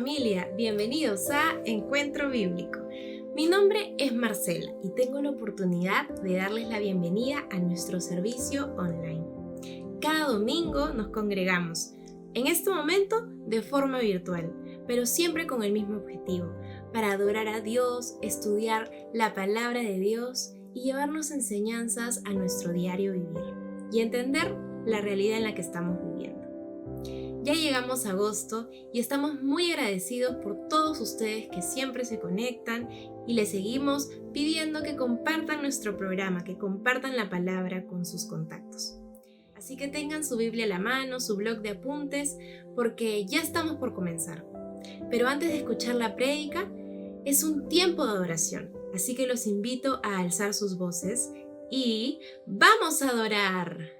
familia, bienvenidos a Encuentro Bíblico. Mi nombre es Marcela y tengo la oportunidad de darles la bienvenida a nuestro servicio online. Cada domingo nos congregamos, en este momento de forma virtual, pero siempre con el mismo objetivo, para adorar a Dios, estudiar la palabra de Dios y llevarnos enseñanzas a nuestro diario vivir y entender la realidad en la que estamos viviendo. Ya llegamos a agosto y estamos muy agradecidos por todos ustedes que siempre se conectan y les seguimos pidiendo que compartan nuestro programa, que compartan la palabra con sus contactos. Así que tengan su Biblia a la mano, su blog de apuntes, porque ya estamos por comenzar. Pero antes de escuchar la prédica, es un tiempo de adoración, así que los invito a alzar sus voces y ¡vamos a adorar!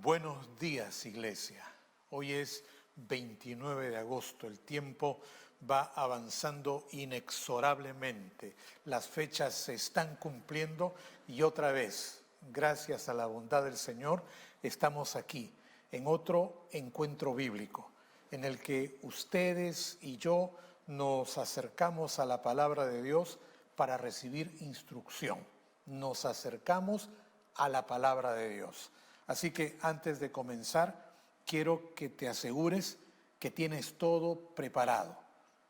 Buenos días, iglesia. Hoy es 29 de agosto. El tiempo va avanzando inexorablemente. Las fechas se están cumpliendo y otra vez, gracias a la bondad del Señor, estamos aquí en otro encuentro bíblico en el que ustedes y yo nos acercamos a la palabra de Dios para recibir instrucción. Nos acercamos a la palabra de Dios. Así que antes de comenzar, quiero que te asegures que tienes todo preparado.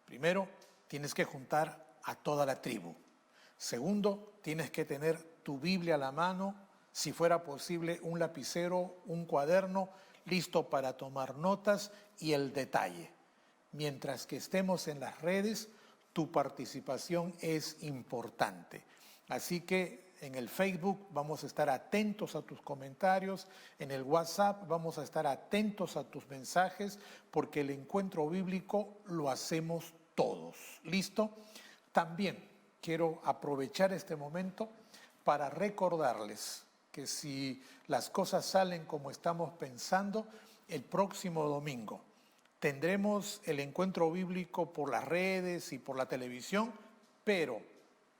Primero, tienes que juntar a toda la tribu. Segundo, tienes que tener tu Biblia a la mano, si fuera posible un lapicero, un cuaderno, listo para tomar notas y el detalle. Mientras que estemos en las redes, tu participación es importante. Así que en el Facebook vamos a estar atentos a tus comentarios, en el WhatsApp vamos a estar atentos a tus mensajes, porque el encuentro bíblico lo hacemos todos. ¿Listo? También quiero aprovechar este momento para recordarles que si las cosas salen como estamos pensando, el próximo domingo tendremos el encuentro bíblico por las redes y por la televisión, pero,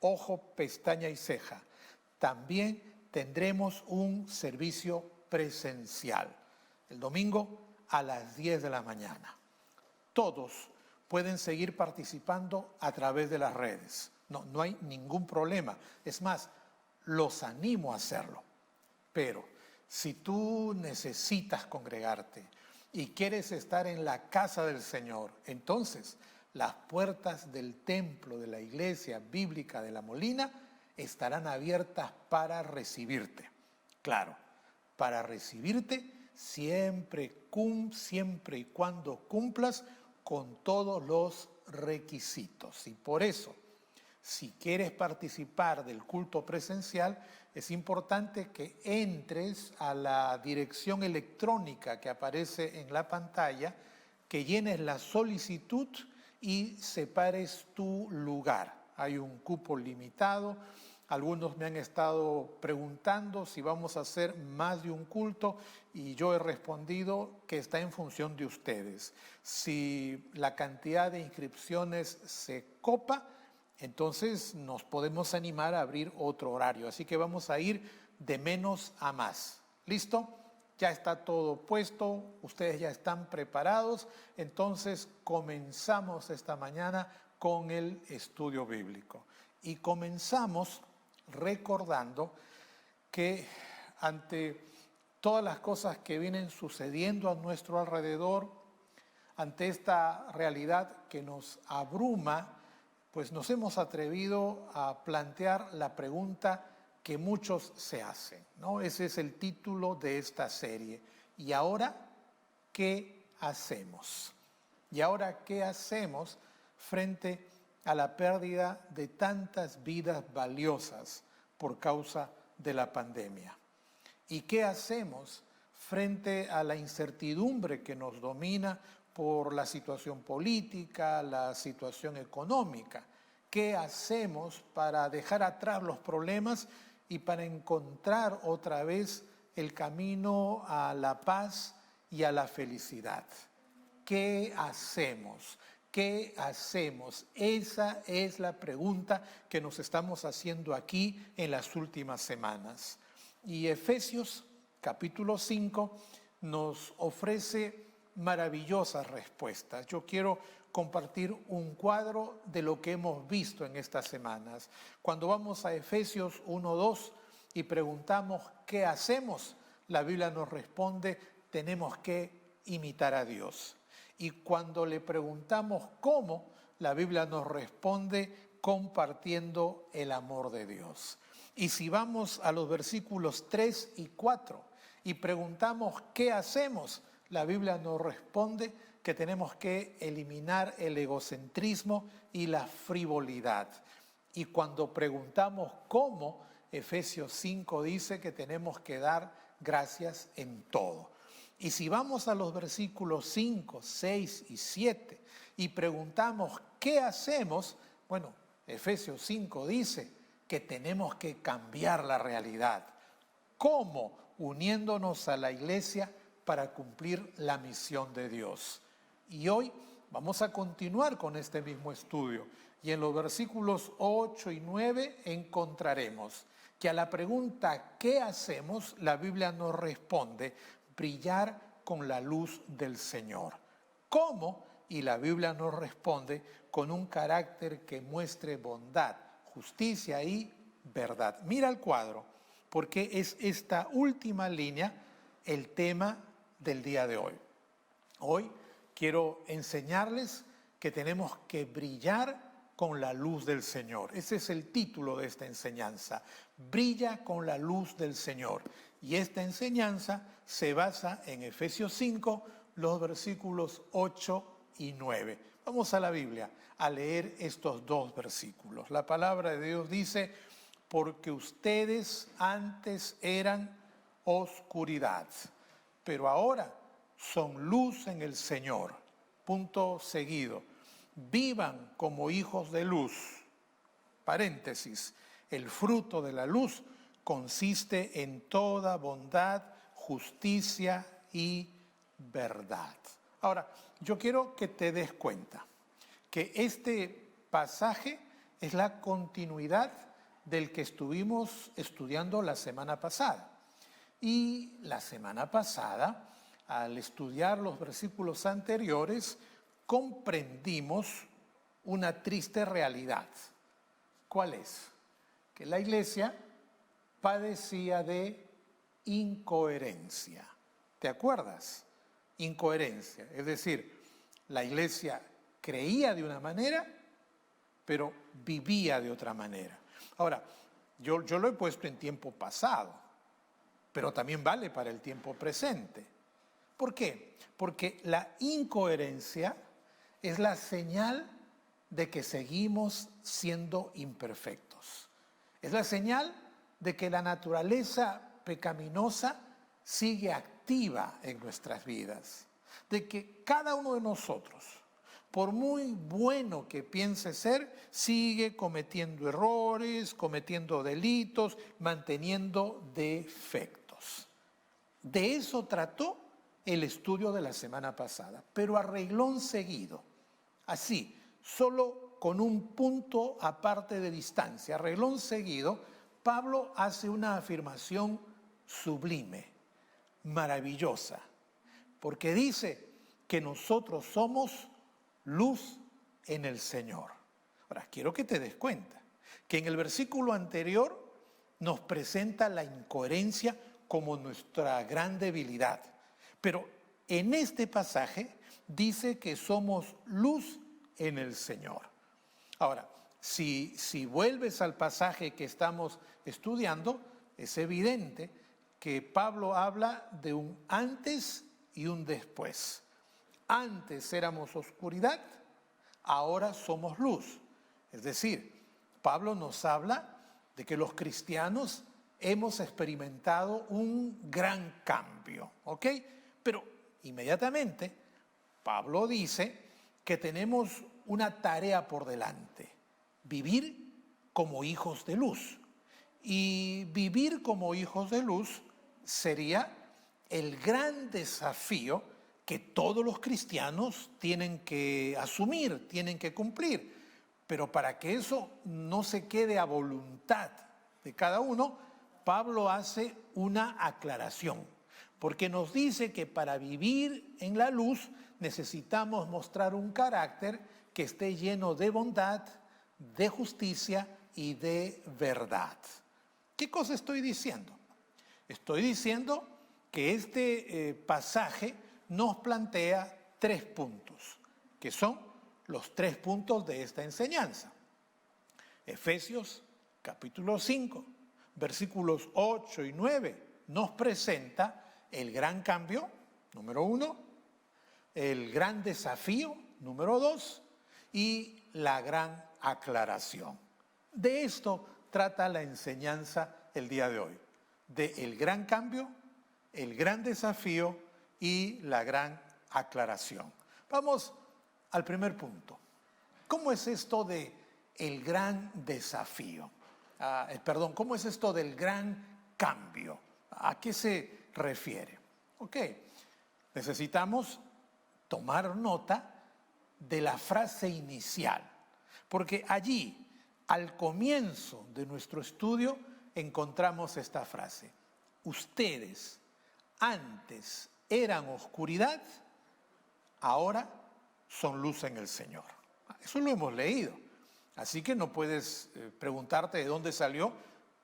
ojo, pestaña y ceja, también tendremos un servicio presencial, el domingo a las 10 de la mañana. Todos pueden seguir participando a través de las redes, no hay ningún problema, es más, los animo a hacerlo. Pero si tú necesitas congregarte y quieres estar en la casa del Señor, entonces las puertas del templo de la iglesia bíblica de La Molina estarán abiertas para recibirte. Claro, para recibirte siempre y cuando cumplas con todos los requisitos. Y por eso, si quieres participar del culto presencial, es importante que entres a la dirección electrónica que aparece en la pantalla, que llenes la solicitud y separes tu lugar. Hay un cupo limitado. Algunos me han estado preguntando si vamos a hacer más de un culto y yo he respondido que está en función de ustedes. Si la cantidad de inscripciones se copa, entonces nos podemos animar a abrir otro horario. Así que vamos a ir de menos a más. ¿Listo? Ya está todo puesto, ustedes ya están preparados. Entonces comenzamos esta mañana con el estudio bíblico. Y comenzamos recordando que ante todas las cosas que vienen sucediendo a nuestro alrededor, ante esta realidad que nos abruma, pues nos hemos atrevido a plantear la pregunta que muchos se hacen, ¿no? Ese es el título de esta serie. ¿Y ahora qué hacemos? ¿Y ahora qué hacemos frente a la pérdida de tantas vidas valiosas por causa de la pandemia? ¿Y qué hacemos frente a la incertidumbre que nos domina por la situación política, la situación económica? ¿Qué hacemos para dejar atrás los problemas y para encontrar otra vez el camino a la paz y a la felicidad? ¿Qué hacemos? ¿Qué hacemos? Esa es la pregunta que nos estamos haciendo aquí en las últimas semanas. Y Efesios capítulo 5 nos ofrece maravillosas respuestas. Yo quiero compartir un cuadro de lo que hemos visto en estas semanas. Cuando vamos a Efesios 1:2 y preguntamos ¿qué hacemos?, la Biblia nos responde: tenemos que imitar a Dios. Y cuando le preguntamos cómo, la Biblia nos responde compartiendo el amor de Dios. Y si vamos a los versículos 3 y 4 y preguntamos ¿qué hacemos?, la Biblia nos responde que tenemos que eliminar el egocentrismo y la frivolidad. Y cuando preguntamos cómo, Efesios 5 dice que tenemos que dar gracias en todo. Y si vamos a los versículos 5, 6 y 7 y preguntamos ¿qué hacemos?, bueno, Efesios 5 dice que tenemos que cambiar la realidad. ¿Cómo uniéndonos a la iglesia para cumplir la misión de Dios. Y hoy vamos a continuar con este mismo estudio. Y en los versículos 8 y 9 encontraremos que a la pregunta ¿qué hacemos? La Biblia nos responde: brillar con la luz del Señor. ¿Cómo? Y la Biblia nos responde con un carácter que muestre bondad, justicia y verdad. Mira el cuadro, porque es esta última línea el tema del día de hoy. Hoy quiero enseñarles que tenemos que brillar con la luz del Señor. Ese es el título de esta enseñanza. Brilla con la luz del Señor. Y esta enseñanza se basa en Efesios 5, los versículos 8 y 9. Vamos a la Biblia a leer estos dos versículos. La palabra de Dios dice: porque ustedes antes eran oscuridad, pero ahora son luz en el Señor. Punto seguido. Vivan como hijos de luz. Paréntesis. El fruto de la luz consiste en toda bondad, justicia y verdad. Ahora, yo quiero que te des cuenta que este pasaje es la continuidad del que estuvimos estudiando la semana pasada. Y la semana pasada, al estudiar los versículos anteriores, comprendimos una triste realidad. ¿Cuál es? Que la iglesia padecía de incoherencia. ¿Te acuerdas? Incoherencia. Es decir, la iglesia creía de una manera, pero vivía de otra manera. Ahora, yo lo he puesto en tiempo pasado, pero también vale para el tiempo presente. ¿Por qué? Porque la incoherencia es la señal de que seguimos siendo imperfectos. Es la señal de que la naturaleza pecaminosa sigue activa en nuestras vidas. De que cada uno de nosotros, por muy bueno que piense ser, sigue cometiendo errores, cometiendo delitos, manteniendo defectos. De eso trató el estudio de la semana pasada, pero a renglón seguido, así, solo con un punto aparte de distancia, a renglón seguido, Pablo hace una afirmación sublime, maravillosa, porque dice que nosotros somos luz en el Señor. Ahora, quiero que te des cuenta que en el versículo anterior nos presenta la incoherencia como nuestra gran debilidad. Pero en este pasaje dice que somos luz en el Señor. Ahora, si vuelves al pasaje que estamos estudiando, es evidente que Pablo habla de un antes y un después. Antes éramos oscuridad, ahora somos luz. Es decir, Pablo nos habla de que los cristianos hemos experimentado un gran cambio, ¿ok? Pero inmediatamente Pablo dice que tenemos una tarea por delante: vivir como hijos de luz. Y vivir como hijos de luz sería el gran desafío que todos los cristianos tienen que asumir, tienen que cumplir. Pero para que eso no se quede a voluntad de cada uno, Pablo hace una aclaración, porque nos dice que para vivir en la luz necesitamos mostrar un carácter que esté lleno de bondad, de justicia y de verdad. ¿Qué cosa estoy diciendo? Estoy diciendo que este pasaje nos plantea 3 puntos, que son los 3 puntos de esta enseñanza. Efesios capítulo 5, versículos 8 y 9 nos presenta el gran cambio, número 1, el gran desafío, número 2, y la gran aclaración. De esto trata la enseñanza el día de hoy, de el gran cambio, el gran desafío y la gran aclaración. Vamos al primer punto. ¿Cómo es esto de el gran desafío? ¿Cómo es esto del gran cambio? ¿A qué se refiere? Ok, necesitamos tomar nota de la frase inicial, porque allí, al comienzo de nuestro estudio, encontramos esta frase: ustedes antes eran oscuridad, ahora son luz en el Señor. Eso lo hemos leído, así que no puedes preguntarte de dónde salió,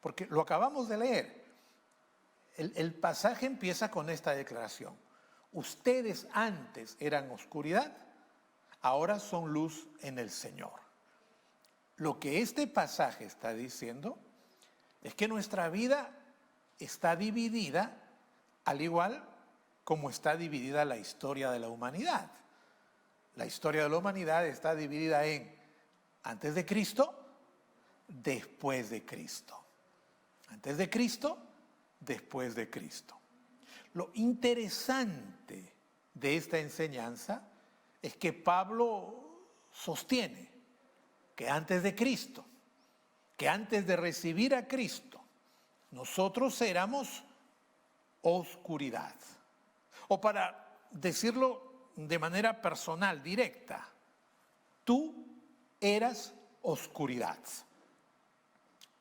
porque lo acabamos de leer. El pasaje empieza con esta declaración: ustedes antes eran oscuridad, ahora son luz en el Señor. Lo que este pasaje está diciendo es que nuestra vida está dividida al igual como está dividida la historia de la humanidad. La historia de la humanidad está dividida en antes de Cristo, después de Cristo. Antes de Cristo, después de Cristo. Lo interesante de esta enseñanza es que Pablo sostiene que antes de Cristo, que antes de recibir a Cristo, nosotros éramos oscuridad. O para decirlo de manera personal, directa, tú eras oscuridad.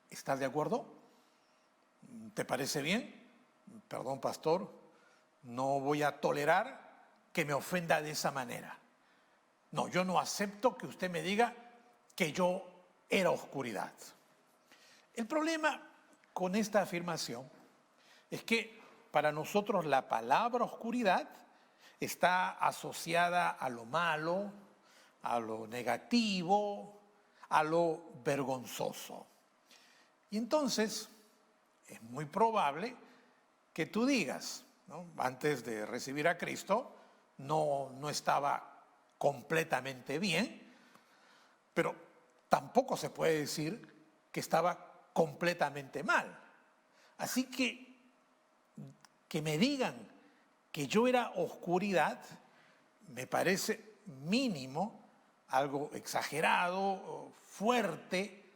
¿Estás de acuerdo? ¿Te parece bien? Perdón, pastor, no voy a tolerar que me ofenda de esa manera. No, yo no acepto que usted me diga que yo era oscuridad. El problema con esta afirmación es que para nosotros la palabra oscuridad está asociada a lo malo, a lo negativo, a lo vergonzoso. Y entonces es muy probable que tú digas, ¿no? Antes de recibir a Cristo no estaba completamente bien, pero tampoco se puede decir que estaba completamente mal. Así que me digan que yo era oscuridad me parece mínimo, algo exagerado, fuerte,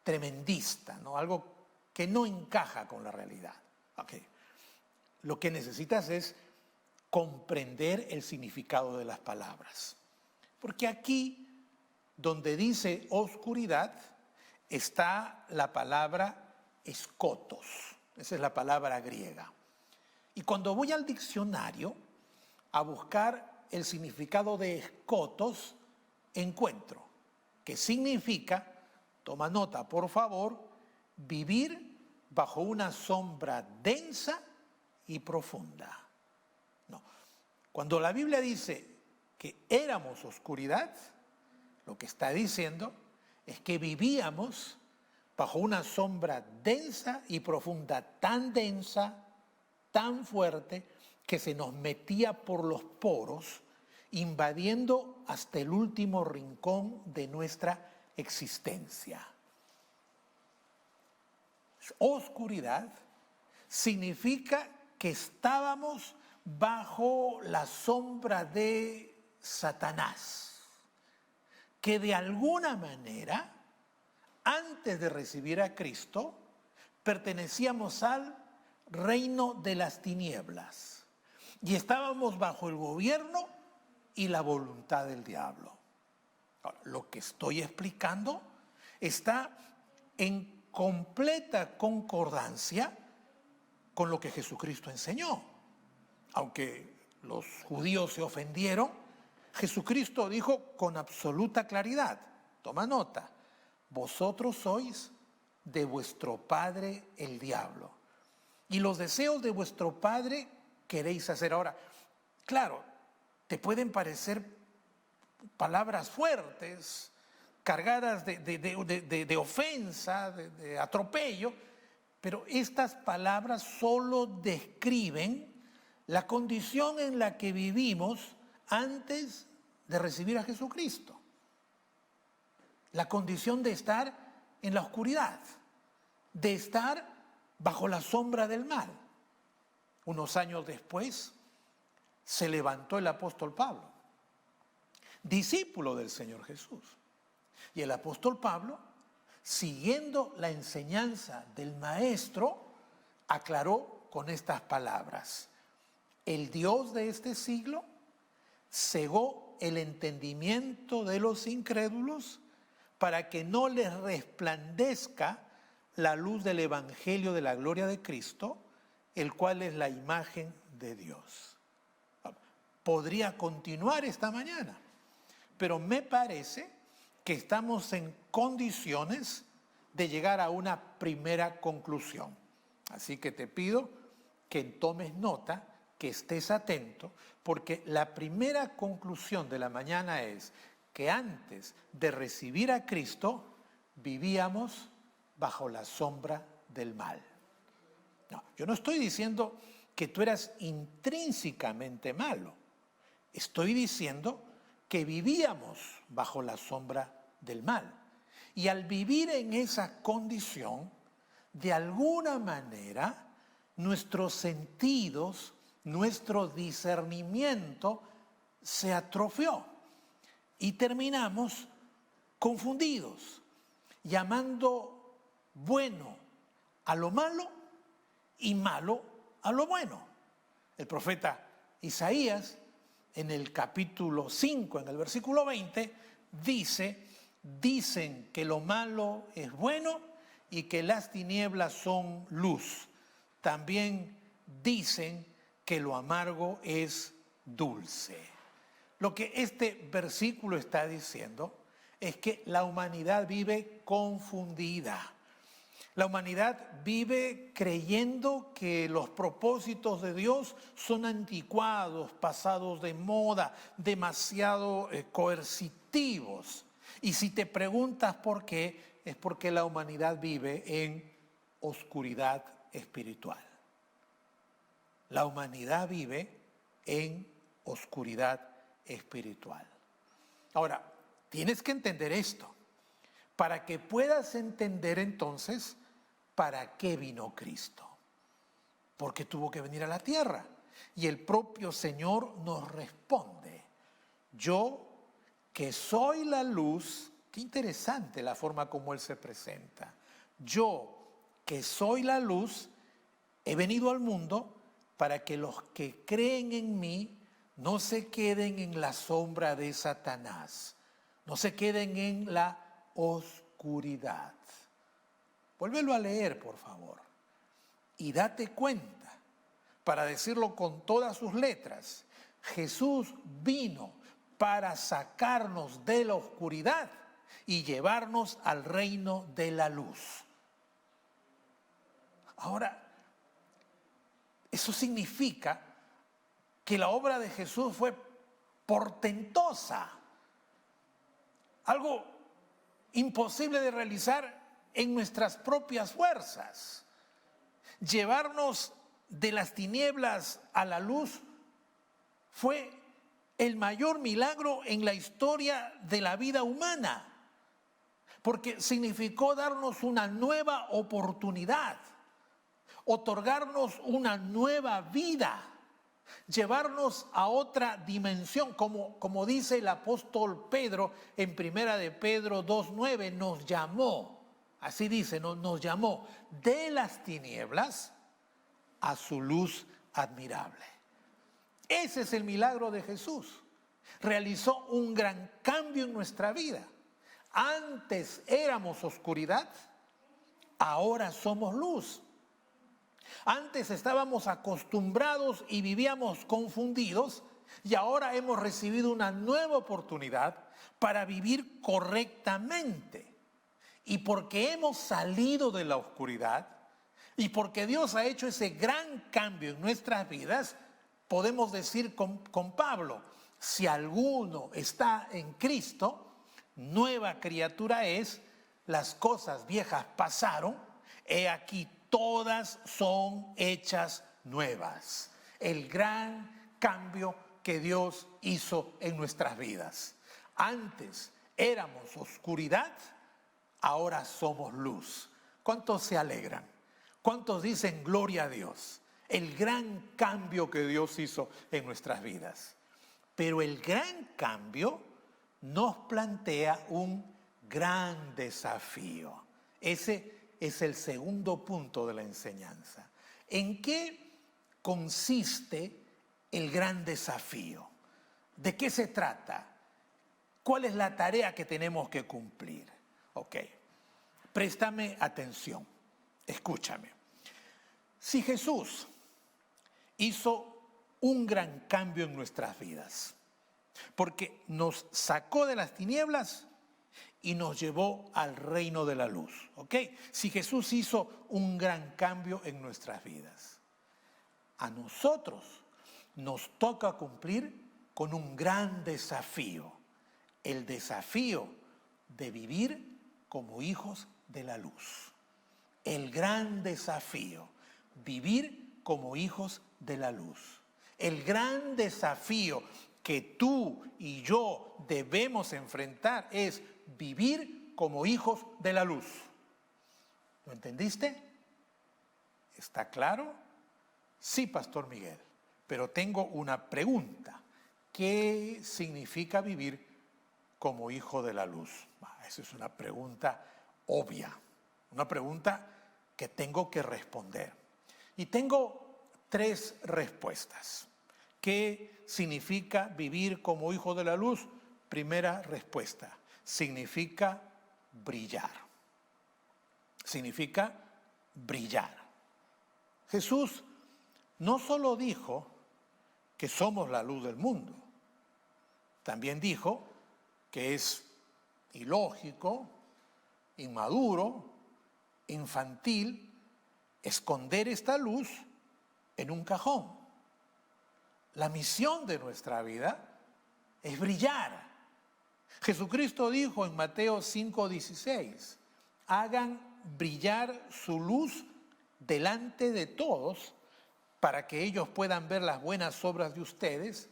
tremendista, ¿no? Algo que no encaja con la realidad. Okay. Lo que necesitas es comprender el significado de las palabras. Porque aquí, donde dice oscuridad, está la palabra escotos. Esa es la palabra griega. Y cuando voy al diccionario a buscar el significado de escotos, encuentro que significa, toma nota por favor, vivir bajo una sombra densa y profunda. No. Cuando la Biblia dice que éramos oscuridad, lo que está diciendo es que vivíamos bajo una sombra densa y profunda, tan densa, tan fuerte, que se nos metía por los poros, invadiendo hasta el último rincón de nuestra existencia. Oscuridad significa que estábamos bajo la sombra de Satanás, que de alguna manera, antes de recibir a Cristo, pertenecíamos al reino de las tinieblas y estábamos bajo el gobierno y la voluntad del diablo. Ahora, lo que estoy explicando está en completa concordancia con lo que Jesucristo enseñó. Aunque los judíos se ofendieron, Jesucristo dijo con absoluta claridad, toma nota, vosotros sois de vuestro padre el diablo, y los deseos de vuestro padre queréis hacer. Ahora, claro, te pueden parecer palabras fuertes, cargadas de ofensa, de atropello, pero estas palabras solo describen la condición en la que vivimos antes de recibir a Jesucristo. La condición de estar en la oscuridad, de estar bajo la sombra del mal. Unos años después se levantó el apóstol Pablo, discípulo del Señor Jesús. Y el apóstol Pablo, siguiendo la enseñanza del maestro, aclaró con estas palabras: el Dios de este siglo cegó el entendimiento de los incrédulos para que no les resplandezca la luz del evangelio de la gloria de Cristo, el cual es la imagen de Dios. Podría continuar esta mañana, pero me parece que estamos en condiciones de llegar a una primera conclusión. Así que te pido que tomes nota, que estés atento, porque la primera conclusión de la mañana es que antes de recibir a Cristo vivíamos bajo la sombra del mal. No, yo no estoy diciendo que tú eras intrínsecamente malo. Estoy diciendo que vivíamos bajo la sombra del mal. Y al vivir en esa condición, de alguna manera, nuestros sentidos, nuestro discernimiento se atrofió. Y terminamos confundidos, llamando bueno a lo malo y malo a lo bueno. El profeta Isaías, en el capítulo 5, en el versículo 20, dicen que lo malo es bueno y que las tinieblas son luz. También dicen que lo amargo es dulce. Lo que este versículo está diciendo es que la humanidad vive confundida. La humanidad vive creyendo que los propósitos de Dios son anticuados, pasados de moda, demasiado coercitivos. Y si te preguntas por qué, es porque la humanidad vive en oscuridad espiritual. La humanidad vive en oscuridad espiritual. Ahora, tienes que entender esto, para que puedas entender entonces para qué vino Cristo. Porque tuvo que venir a la tierra. Y el propio Señor nos responde: yo que soy la luz. Qué interesante la forma como Él se presenta. Yo que soy la luz, he venido al mundo para que los que creen en mí no se queden en la sombra de Satanás, no se queden en la oscuridad. Vuélvelo a leer, por favor, y date cuenta, para decirlo con todas sus letras: Jesús vino para sacarnos de la oscuridad y llevarnos al reino de la luz. Ahora, eso significa que la obra de Jesús fue portentosa, algo imposible de realizar en nuestras propias fuerzas. Llevarnos de las tinieblas a la luz fue el mayor milagro en la historia de la vida humana, porque significó darnos una nueva oportunidad, otorgarnos una nueva vida, llevarnos a otra dimensión, como dice el apóstol Pedro en Primera de Pedro 2:9, nos llamó, así dice, nos llamó de las tinieblas a su luz admirable. Ese es el milagro de Jesús. Realizó un gran cambio en nuestra vida. Antes éramos oscuridad, ahora somos luz. Antes estábamos acostumbrados y vivíamos confundidos, y ahora hemos recibido una nueva oportunidad para vivir correctamente. Y porque hemos salido de la oscuridad y porque Dios ha hecho ese gran cambio en nuestras vidas, podemos decir con Pablo: si alguno está en Cristo, nueva criatura es, las cosas viejas pasaron, he aquí todas son hechas nuevas. El gran cambio que Dios hizo en nuestras vidas. Antes éramos oscuridad, ahora somos luz. ¿Cuántos se alegran? ¿Cuántos dicen gloria a Dios? El gran cambio que Dios hizo en nuestras vidas. Pero el gran cambio nos plantea un gran desafío. Ese es el segundo punto de la enseñanza. ¿En qué consiste el gran desafío? ¿De qué se trata? ¿Cuál es la tarea que tenemos que cumplir? Ok, préstame atención, escúchame. Si Jesús hizo un gran cambio en nuestras vidas, porque nos sacó de las tinieblas y nos llevó al reino de la luz, ¿ok? Si Jesús hizo un gran cambio en nuestras vidas, a nosotros nos toca cumplir con un gran desafío, el desafío de vivir como hijos de la luz. El gran desafío, vivir como hijos de la luz. El gran desafío que tú y yo debemos enfrentar es vivir como hijos de la luz. ¿Lo entendiste? ¿Está claro? Sí, Pastor Miguel, pero tengo una pregunta. ¿Qué significa vivir como hijo de la luz? Esa es una pregunta obvia, una pregunta que tengo que responder. Y tengo 3 respuestas. ¿Qué significa vivir como hijo de la luz? Primera respuesta, significa brillar. Significa brillar. Jesús no solo dijo que somos la luz del mundo, también dijo que es ilógico, inmaduro, infantil, esconder esta luz en un cajón. La misión de nuestra vida es brillar. Jesucristo dijo en Mateo 5:16, hagan brillar su luz delante de todos para que ellos puedan ver las buenas obras de ustedes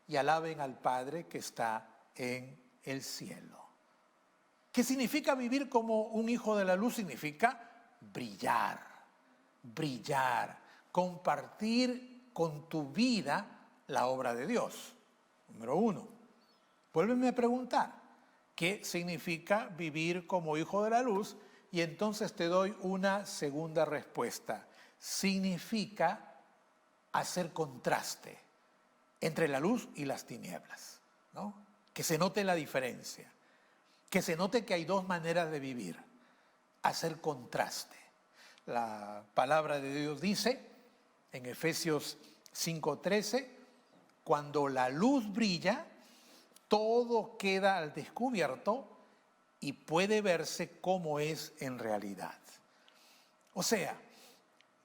y alaben al Padre que está en el cielo. ¿Qué significa vivir como un hijo de la luz? Significa brillar, brillar, compartir con tu vida la obra de Dios. Número 1. Vuélveme a preguntar, ¿qué significa vivir como hijo de la luz? Y entonces te doy una segunda respuesta. Significa hacer contraste entre la luz y las tinieblas, ¿no? Que se note la diferencia, que se note que hay 2 maneras de vivir, hacer contraste. La palabra de Dios dice en Efesios 5:13, cuando la luz brilla, todo queda al descubierto y puede verse cómo es en realidad. O sea,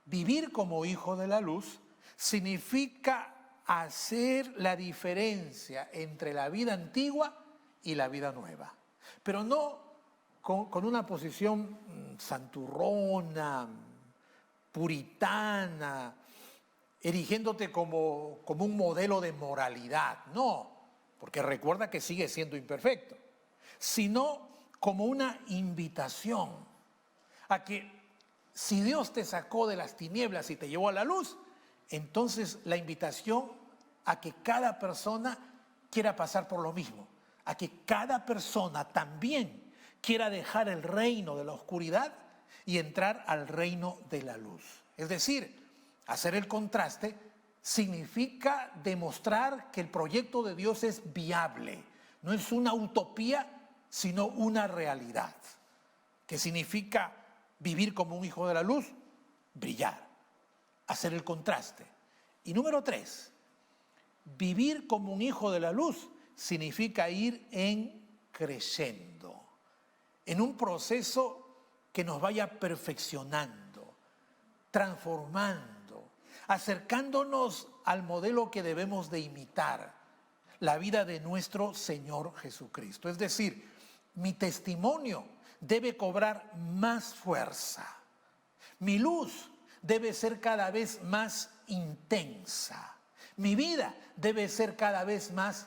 vivir como hijo de la luz significa hacer la diferencia entre la vida antigua y la vida nueva. Pero no con una posición santurrona, puritana, erigiéndote como un modelo de moralidad. No, porque recuerda que sigue siendo imperfecto. Sino como una invitación a que si Dios te sacó de las tinieblas y te llevó a la luz, entonces la invitación a que cada persona quiera pasar por lo mismo, a que cada persona también quiera dejar el reino de la oscuridad y entrar al reino de la luz. Es decir, hacer el contraste significa demostrar que el proyecto de Dios es viable, no es una utopía, sino una realidad. ¿Qué significa vivir como un hijo de la luz? Brillar, hacer el contraste. Y número 3, vivir como un hijo de la luz significa ir en creciendo, en un proceso que nos vaya perfeccionando, transformando, acercándonos al modelo que debemos de imitar, la vida de nuestro Señor Jesucristo. Es decir, mi testimonio debe cobrar más fuerza. Mi luz debe ser cada vez más intensa. Mi vida debe ser cada vez más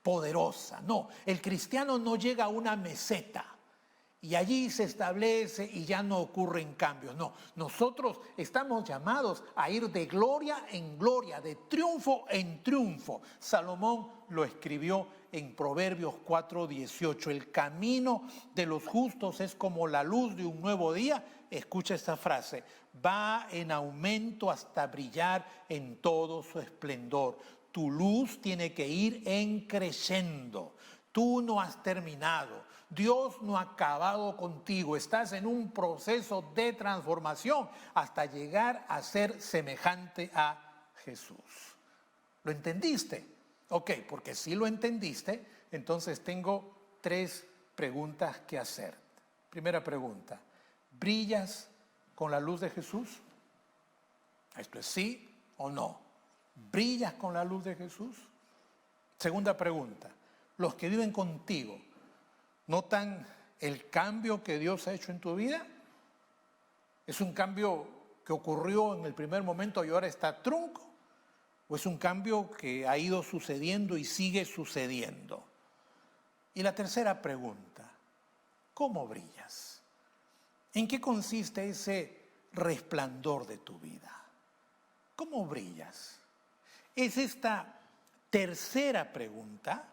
poderosa. No, el cristiano no llega a una meseta y allí se establece y ya no ocurren cambios. No, nosotros estamos llamados a ir de gloria en gloria, de triunfo en triunfo. Salomón lo escribió en Proverbios 4:18. El camino de los justos es como la luz de un nuevo día. Escucha esta frase: va en aumento hasta brillar en todo su esplendor. Tu luz tiene que ir en creciendo. Tú no has terminado. Dios no ha acabado contigo. Estás en un proceso de transformación hasta llegar a ser semejante a Jesús. ¿Lo entendiste? Ok, porque si lo entendiste, entonces tengo 3 preguntas que hacer. Primera pregunta: ¿brillas con la luz de Jesús? Esto es sí o no. ¿Brillas con la luz de Jesús? Segunda pregunta: ¿los que viven contigo notan el cambio que Dios ha hecho en tu vida? ¿Es un cambio que ocurrió en el primer momento y ahora está trunco? ¿O es un cambio que ha ido sucediendo y sigue sucediendo? Y la tercera pregunta: ¿cómo brillas? ¿En qué consiste ese resplandor de tu vida? ¿Cómo brillas? Es esta tercera pregunta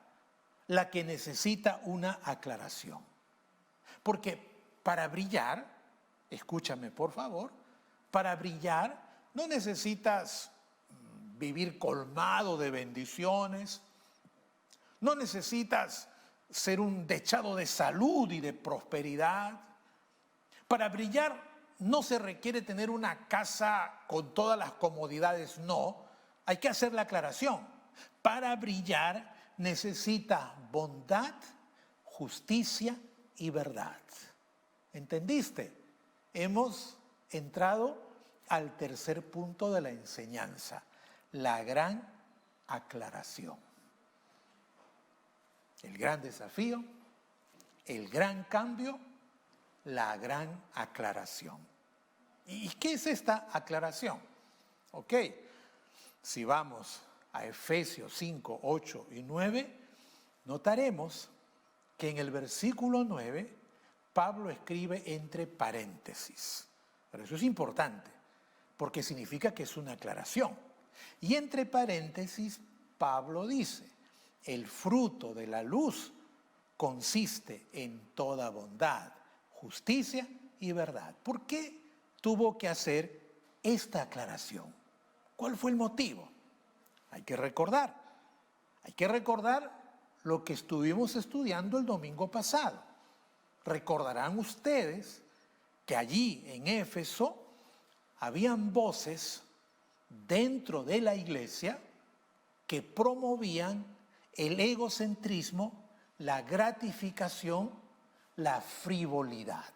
la que necesita una aclaración. Porque para brillar, escúchame por favor, para brillar no necesitas vivir colmado de bendiciones, no necesitas ser un dechado de salud y de prosperidad. Para brillar no se requiere tener una casa con todas las comodidades, no. Hay que hacer la aclaración. Para brillar necesita bondad, justicia y verdad. ¿Entendiste? Hemos entrado al tercer punto de la enseñanza: la gran aclaración. El gran desafío, el gran cambio, la gran aclaración. ¿Y qué es esta aclaración? Ok, si vamos a Efesios 5, 8 y 9, notaremos que en el versículo 9 Pablo escribe entre paréntesis. Pero eso es importante, porque significa que es una aclaración. Y entre paréntesis Pablo dice: el fruto de la luz consiste en toda bondad, justicia y verdad. ¿Por qué tuvo que hacer esta aclaración? ¿Cuál fue el motivo? Hay que recordar lo que estuvimos estudiando el domingo pasado. Recordarán ustedes que allí en Éfeso habían voces dentro de la iglesia que promovían el egocentrismo, la gratificación, la frivolidad.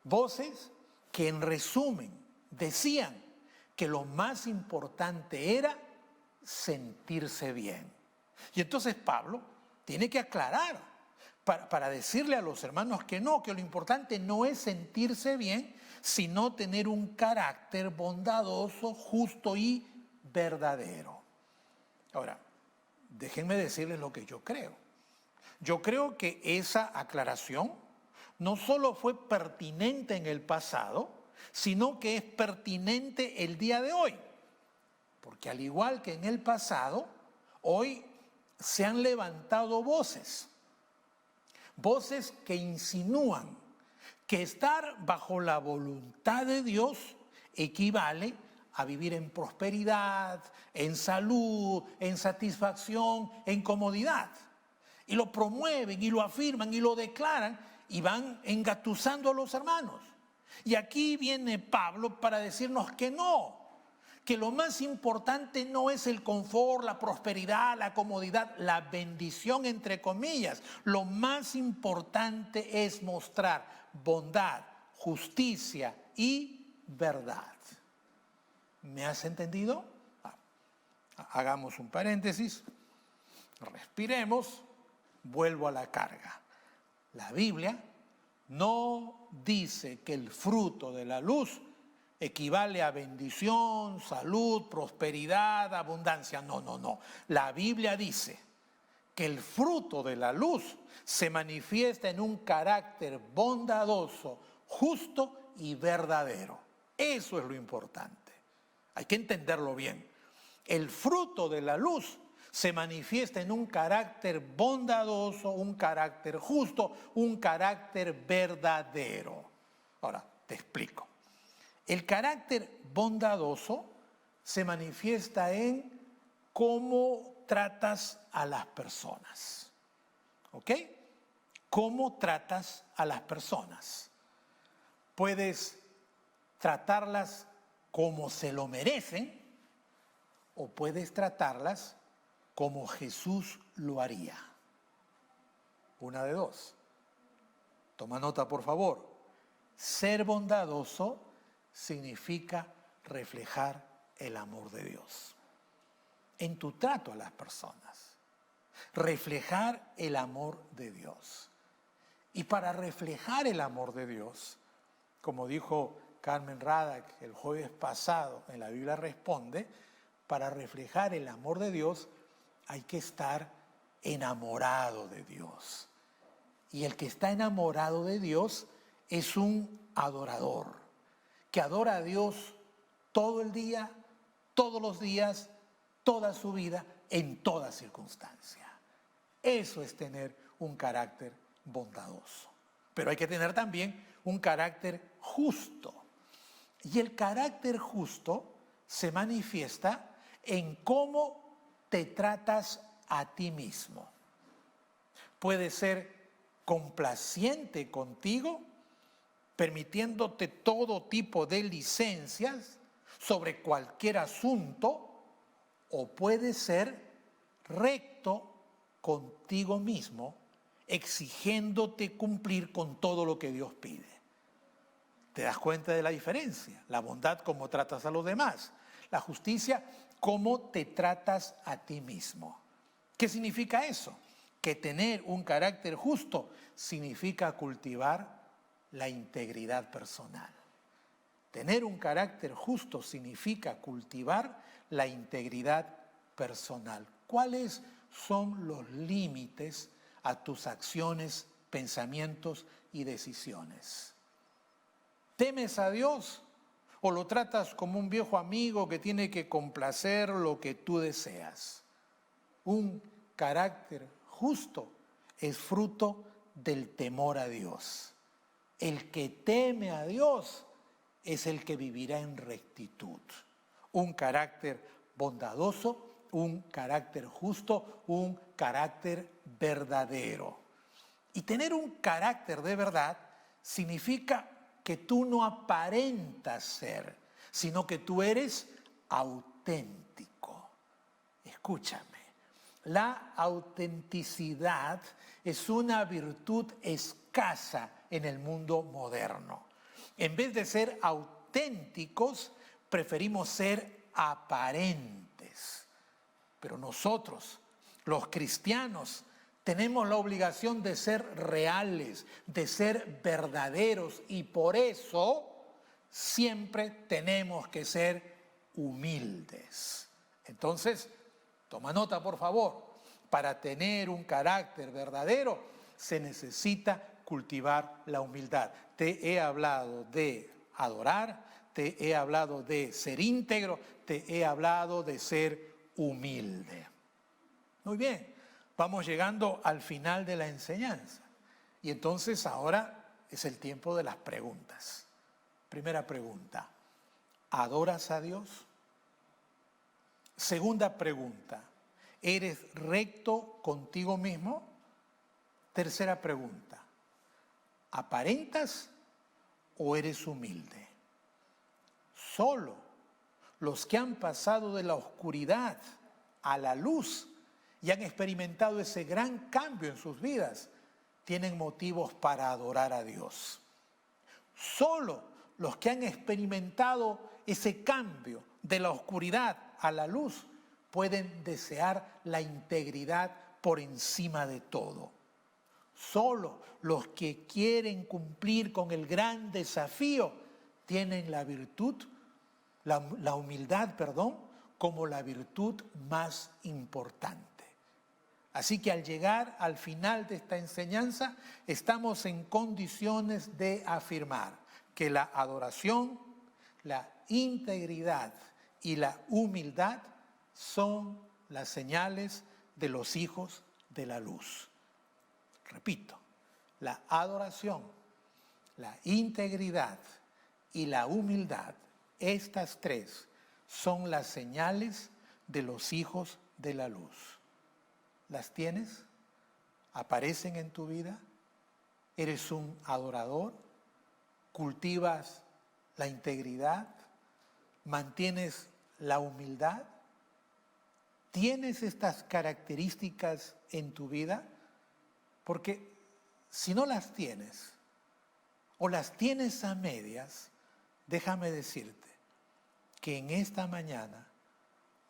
Voces que en resumen decían que lo más importante era sentirse bien. Y entonces Pablo tiene que aclarar para decirle a los hermanos que lo importante no es sentirse bien, sino tener un carácter bondadoso, justo y verdadero. Ahora, déjenme decirles lo que yo creo. Yo creo que esa aclaración no solo fue pertinente en el pasado, sino que es pertinente el día de hoy. Porque al igual que en el pasado, hoy se han levantado voces que insinúan que estar bajo la voluntad de Dios equivale a vivir en prosperidad, en salud, en satisfacción, en comodidad. Y lo promueven y lo afirman y lo declaran y van engatusando a los hermanos. Y aquí viene Pablo para decirnos que no, que lo más importante no es el confort, la prosperidad, la comodidad, la bendición entre comillas. Lo más importante es mostrar bondad, justicia y verdad. ¿Me has entendido? Hagamos un paréntesis, respiremos, vuelvo a la carga. La Biblia no dice que el fruto de la luz equivale a bendición, salud, prosperidad, abundancia. No. La Biblia dice que el fruto de la luz se manifiesta en un carácter bondadoso, justo y verdadero. Eso es lo importante. Hay que entenderlo bien. El fruto de la luz Se manifiesta en un carácter bondadoso, un carácter justo, un carácter verdadero. Ahora, te explico. El carácter bondadoso se manifiesta en cómo tratas a las personas. ¿Ok? ¿Cómo tratas a las personas? Puedes tratarlas como se lo merecen o puedes tratarlas como Jesús lo haría. Una de dos. Toma nota, por favor. Ser bondadoso significa reflejar el amor de Dios en tu trato a las personas. Reflejar el amor de Dios. Y para reflejar el amor de Dios, como dijo Carmen Radak el jueves pasado en La Biblia Responde, para reflejar el amor de Dios hay que estar enamorado de Dios. Y el que está enamorado de Dios es un adorador, que adora a Dios todo el día, todos los días, toda su vida, en toda circunstancia. Eso es tener un carácter bondadoso. Pero hay que tener también un carácter justo. Y el carácter justo se manifiesta en cómo te tratas a ti mismo. Puede ser complaciente contigo, permitiéndote todo tipo de licencias sobre cualquier asunto, o puede ser recto contigo mismo, exigiéndote cumplir con todo lo que Dios pide. ¿Te das cuenta de la diferencia? La bondad, cómo tratas a los demás. La justicia, cómo te tratas a ti mismo. ¿Qué significa eso? Que tener un carácter justo significa cultivar la integridad personal. Tener un carácter justo significa cultivar la integridad personal. ¿Cuáles son los límites a tus acciones, pensamientos y decisiones? ¿Temes a Dios o lo tratas como un viejo amigo que tiene que complacer lo que tú deseas? Un carácter justo es fruto del temor a Dios. El que teme a Dios es el que vivirá en rectitud. Un carácter bondadoso, un carácter justo, un carácter verdadero. Y tener un carácter de verdad significa que tú no aparentas ser, sino que tú eres auténtico. Escúchame, la autenticidad es una virtud escasa en el mundo moderno. En vez de ser auténticos, preferimos ser aparentes. Pero nosotros, los cristianos, tenemos la obligación de ser reales, de ser verdaderos, y por eso siempre tenemos que ser humildes. Entonces, toma nota, por favor. Para tener un carácter verdadero se necesita cultivar la humildad. Te he hablado de adorar, te he hablado de ser íntegro, te he hablado de ser humilde. Muy bien, vamos llegando al final de la enseñanza. Y entonces ahora es el tiempo de las preguntas. Primera pregunta, ¿adoras a Dios? Segunda pregunta, ¿eres recto contigo mismo? Tercera pregunta, ¿aparentas o eres humilde? Solo los que han pasado de la oscuridad a la luz y han experimentado ese gran cambio en sus vidas tienen motivos para adorar a Dios. Solo los que han experimentado ese cambio de la oscuridad a la luz pueden desear la integridad por encima de todo. Solo los que quieren cumplir con el gran desafío tienen la virtud, la humildad, como la virtud más importante. Así que al llegar al final de esta enseñanza, estamos en condiciones de afirmar que la adoración, la integridad y la humildad son las señales de los hijos de la luz. Repito, la adoración, la integridad y la humildad, estas tres son las señales de los hijos de la luz. ¿Las tienes? ¿Aparecen en tu vida? ¿Eres un adorador? ¿Cultivas la integridad? ¿Mantienes la humildad? ¿Tienes estas características en tu vida? Porque si no las tienes, o las tienes a medias, déjame decirte que en esta mañana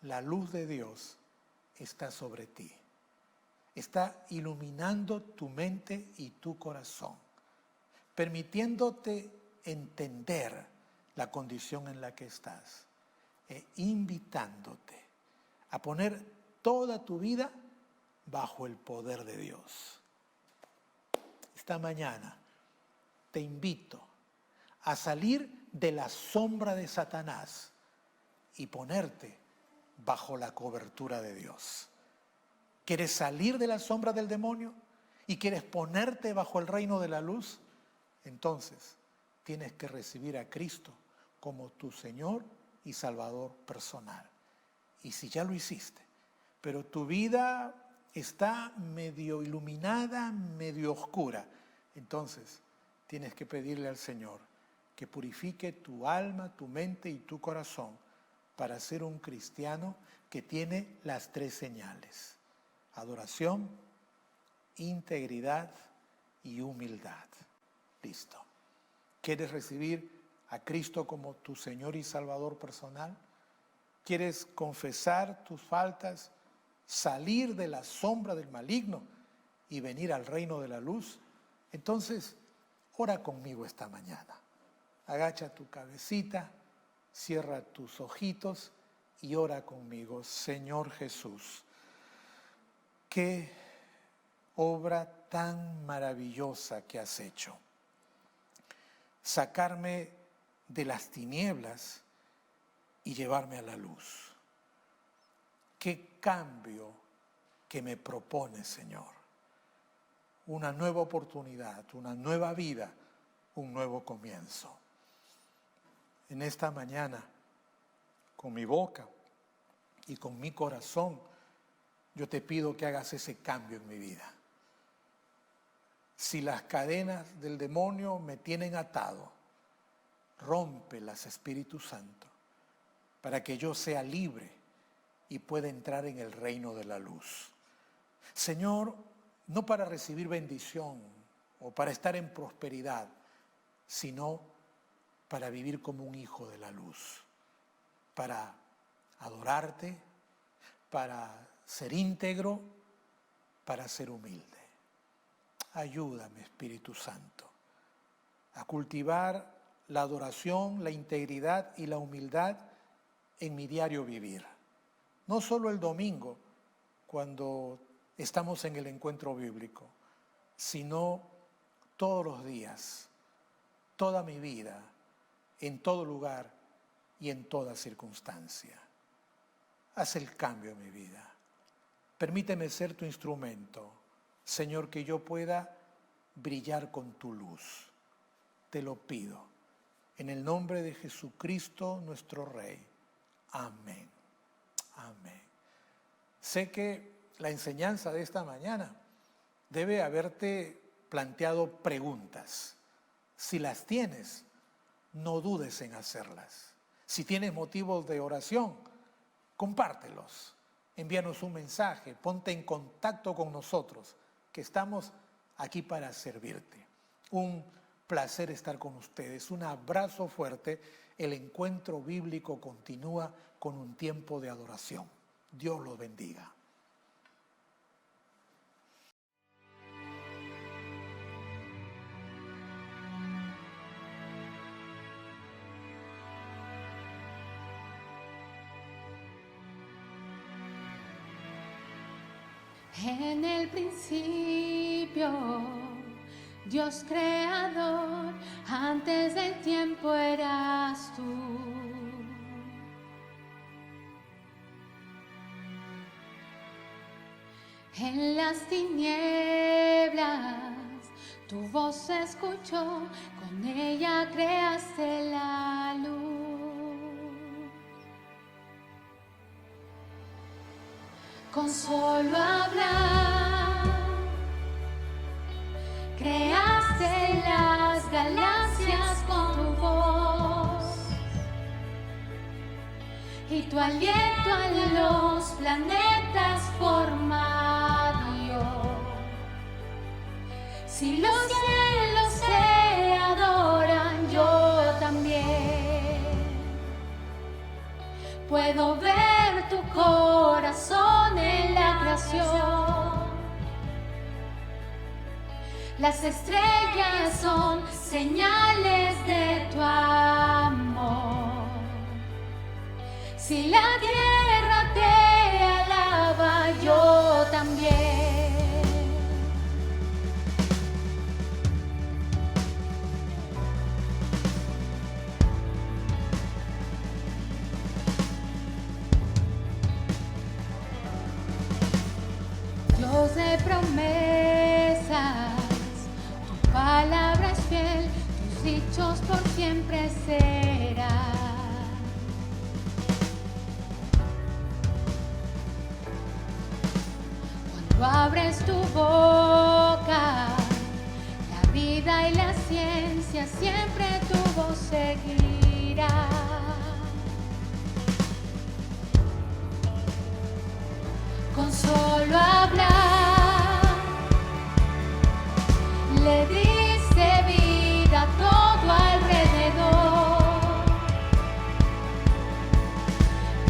la luz de Dios está sobre ti. Está iluminando tu mente y tu corazón, permitiéndote entender la condición en la que estás e invitándote a poner toda tu vida bajo el poder de Dios. Esta mañana te invito a salir de la sombra de Satanás y ponerte bajo la cobertura de Dios. ¿Quieres salir de la sombra del demonio y quieres ponerte bajo el reino de la luz? Entonces tienes que recibir a Cristo como tu Señor y Salvador personal. Y si ya lo hiciste, pero tu vida está medio iluminada, medio oscura, entonces tienes que pedirle al Señor que purifique tu alma, tu mente y tu corazón para ser un cristiano que tiene las tres señales: adoración, integridad y humildad. Listo. ¿Quieres recibir a Cristo como tu Señor y Salvador personal? ¿Quieres confesar tus faltas, salir de la sombra del maligno y venir al reino de la luz? Entonces, ora conmigo esta mañana. Agacha tu cabecita, cierra tus ojitos y ora conmigo. Señor Jesús, qué obra tan maravillosa que has hecho. Sacarme de las tinieblas y llevarme a la luz. Qué cambio que me propones, Señor. Una nueva oportunidad, una nueva vida, un nuevo comienzo. En esta mañana, con mi boca y con mi corazón, yo te pido que hagas ese cambio en mi vida. Si las cadenas del demonio me tienen atado, rómpelas, Espíritu Santo, para que yo sea libre y pueda entrar en el reino de la luz. Señor, no para recibir bendición o para estar en prosperidad, sino para vivir como un hijo de la luz, para adorarte, para ser íntegro, para ser humilde. Ayúdame, Espíritu Santo, a cultivar la adoración, la integridad y la humildad en mi diario vivir. No solo el domingo, cuando estamos en el encuentro bíblico, sino todos los días, toda mi vida, en todo lugar y en toda circunstancia. Haz el cambio en mi vida. Permíteme ser tu instrumento, Señor, que yo pueda brillar con tu luz. Te lo pido, en el nombre de Jesucristo, nuestro Rey. Amén. Amén. Sé que la enseñanza de esta mañana debe haberte planteado preguntas. Si las tienes, no dudes en hacerlas. Si tienes motivos de oración, compártelos. Envíanos un mensaje, ponte en contacto con nosotros, que estamos aquí para servirte. Un placer estar con ustedes. Un abrazo fuerte. El encuentro bíblico continúa con un tiempo de adoración. Dios los bendiga. En el principio, Dios creador, antes del tiempo eras tú. En las tinieblas tu voz se escuchó, con ella creaste la luz. Con solo hablar, creaste las galaxias con tu voz, y tu aliento a los planetas forma dio. Si los cielos te adoran, yo también puedo ver tu corazón en la creación. Las estrellas son señales de tu amor. Si la tierra te alaba, yo también. Dios de promesas, tu palabra es fiel, tus dichos por siempre serán. Cuando abres tu boca, la vida y la ciencia siempre tu voz seguirá. Con solo hablar, le diste vida a todo alrededor.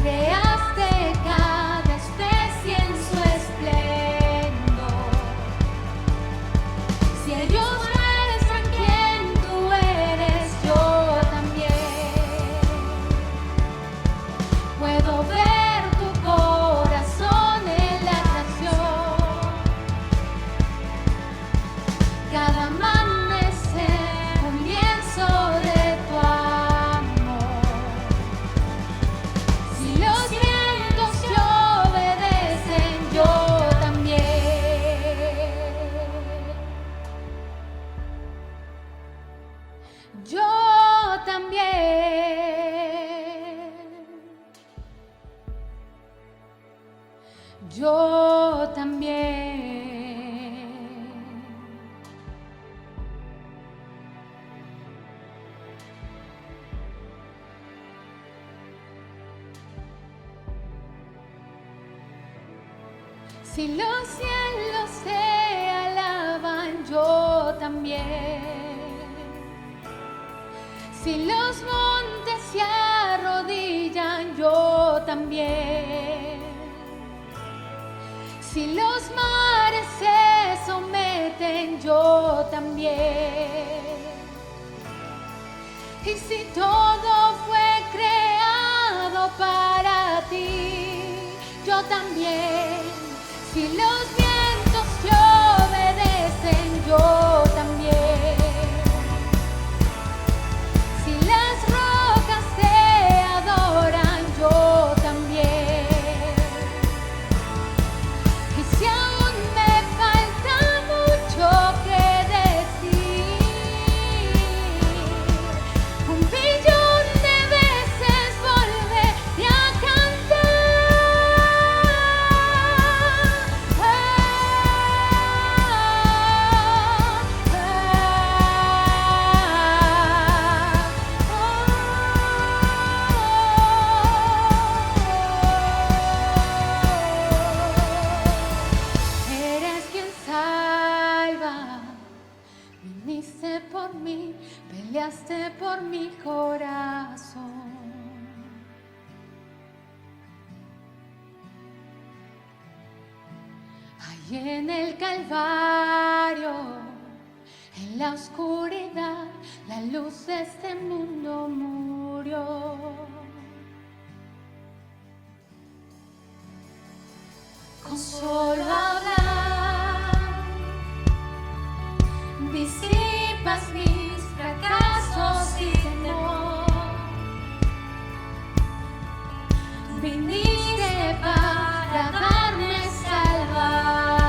Creaste cada especie en su esplendor. Si ellos muestran quién tú eres, yo también puedo ver tu corazón en la creación. Cada amanecer, un lienzo de tu amor. Si los vientos te obedecen, yo también. Yo también. Yo también. Si los cielos te alaban, yo también. Si los montes se arrodillan, yo también. Si los mares se someten, yo también. Y si todo fue creado para ti, yo también. Si los vientos te obedecen, yo también. Si las rocas te adoran, yo también. Y si aún me falta mucho que decir, un billón de veces volveré a cantar. Eres quien salva, viniste por mí, peleaste por mi corazón. Ahí en el Calvario, en la oscuridad, la luz de este mundo murió. Con solo hablar, disipas mis fracasos y temor. Viniste para darme salvación.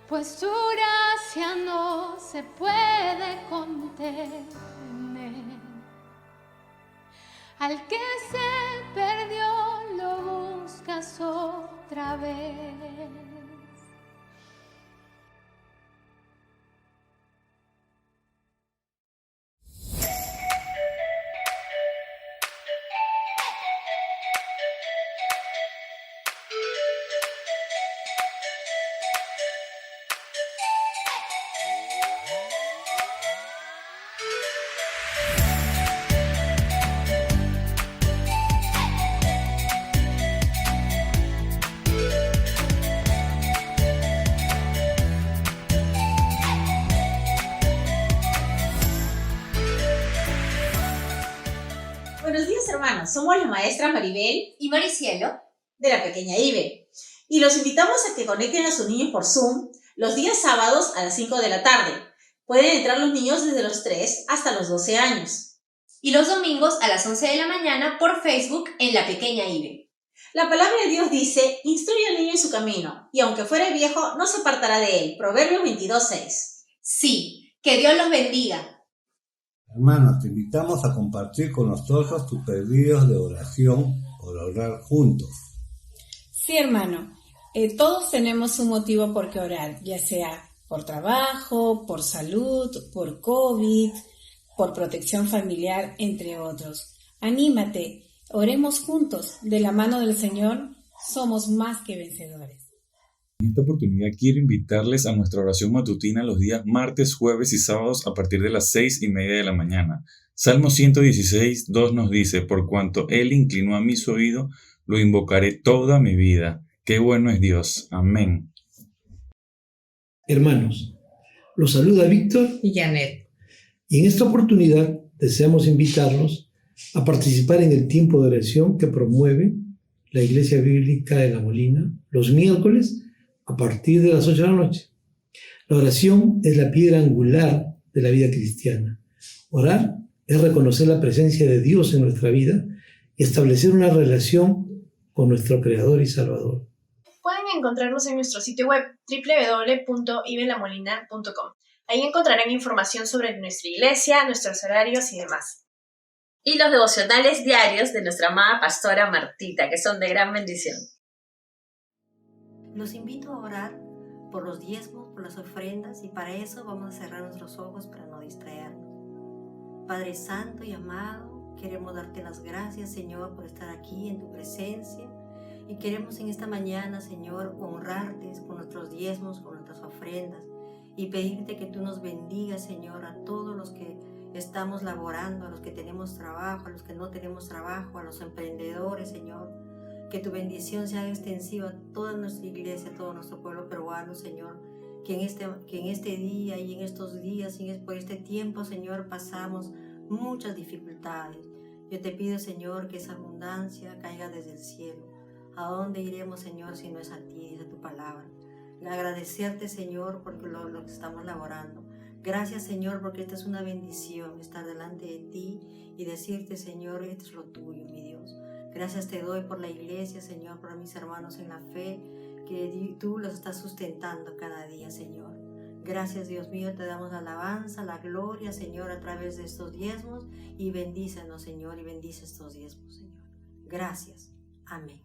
pues tu gracia no se puede contener. Al que se perdió lo buscas otra vez. Buenos días, hermanos. Somos la maestra Maribel y Maricielo de la pequeña Ibe y los invitamos a que conecten a sus niños por Zoom los días sábados a las 5 de la tarde. Pueden entrar los niños desde los 3 hasta los 12 años. y los domingos a las 11 de la mañana por Facebook en La Pequeña Ibe. La palabra de Dios dice: instruye al niño en su camino, y aunque fuere viejo, no se apartará de él. Proverbios 22:6. Sí, que Dios los bendiga. Hermanos, te invitamos a compartir con nosotros tus pedidos de oración por orar juntos. Sí, hermano, todos tenemos un motivo por qué orar, ya sea por trabajo, por salud, por COVID, por protección familiar, entre otros. Anímate, oremos juntos, de la mano del Señor, somos más que vencedores. En esta oportunidad quiero invitarles a nuestra oración matutina los días martes, jueves y sábados a partir de las 6:30 de la mañana. Salmo 116, 2 nos dice: por cuanto Él inclinó a mí su oído, lo invocaré toda mi vida. Qué bueno es Dios. Amén. Hermanos, los saluda Víctor Y Janet. y en esta oportunidad deseamos invitarlos a participar en el tiempo de oración que promueve la Iglesia Bíblica de La Molina los miércoles a partir de las 8 de la noche. La oración es la piedra angular de la vida cristiana. Orar es reconocer la presencia de Dios en nuestra vida y establecer una relación con nuestro Creador y Salvador. Pueden encontrarnos en nuestro sitio web www.ibelamolina.com. Ahí encontrarán información sobre nuestra iglesia, nuestros horarios y demás. Y los devocionales diarios de nuestra amada pastora Martita, que son de gran bendición. Los invito a orar por los diezmos, por las ofrendas, y para eso vamos a cerrar nuestros ojos para no distraernos. Padre Santo y amado, queremos darte las gracias, Señor, por estar aquí en tu presencia, y queremos en esta mañana, Señor, honrarte con nuestros diezmos, con nuestras ofrendas, y pedirte que tú nos bendigas, Señor, a todos los que estamos laborando, a los que tenemos trabajo, a los que no tenemos trabajo, a los emprendedores, Señor. Que tu bendición sea extensiva a toda nuestra iglesia, a todo nuestro pueblo peruano, Señor. Que en este día y en estos días y por este tiempo, Señor, pasamos muchas dificultades. Yo te pido, Señor, que esa abundancia caiga desde el cielo. ¿A dónde iremos, Señor, si no es a ti, dice tu palabra? Agradecerte, Señor, porque lo que estamos laborando. Gracias, Señor, porque esta es una bendición, estar delante de ti y decirte, Señor, esto es lo tuyo, mi Dios. Gracias te doy por la iglesia, Señor, por mis hermanos en la fe, que tú los estás sustentando cada día, Señor. Gracias, Dios mío, te damos la alabanza, la gloria, Señor, a través de estos diezmos, y bendícenos, Señor, y bendice estos diezmos, Señor. Gracias. Amén.